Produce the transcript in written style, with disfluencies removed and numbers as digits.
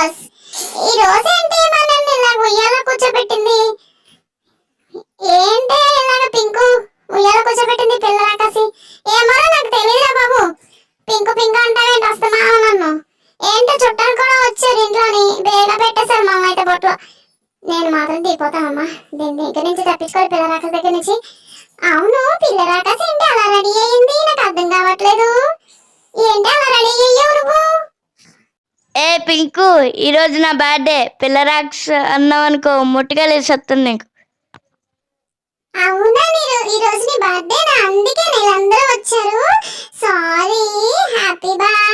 Rose. ఈ రోజు ఏంటి మనల్ని ఇలా ఉయ్యాల కూర్చోబెట్టింది? ఏంటి ఇలాగ పింకు ఉయ్యాల కూర్చోబెట్టింది పిల్ల రాకాసి? ఏమో నాకు తెలియదురా బాబు. పింకు పింకు అంటావేంటి వస్తున్నా నన్ను? ఏంటో చుట్టాలు కూడా వచ్చారు ఇంట్లోని, బేగా పెట్టేశారు మా అమ్మ అయితే బొట్లో. నేను మాత్రం తీపోతానమ్మా దీని దగ్గర నుంచి, తప్పించుకోవాలి పిల్ల రాకాసి దగ్గర నుంచి. అవును, పిల్ల రాకాసి ఏంటి అలా రెడీ అయ్యింది? నాకు అర్థం కావట్లేదు. ఏంటి అలా రెడీ అయ్యావు నువ్వు? ఏ పింకు, ఈరోజు నా బర్త్డే. పిల్ల రాక్స్ అన్నావు అనుకో ముట్టుకెళ్ళి చెప్తాను నీకు. అవునా, ఈ రోజు నీ బర్త్డే నా, అందుకే వీళ్ళందరూ వచ్చారు. Sorry, happy birthday.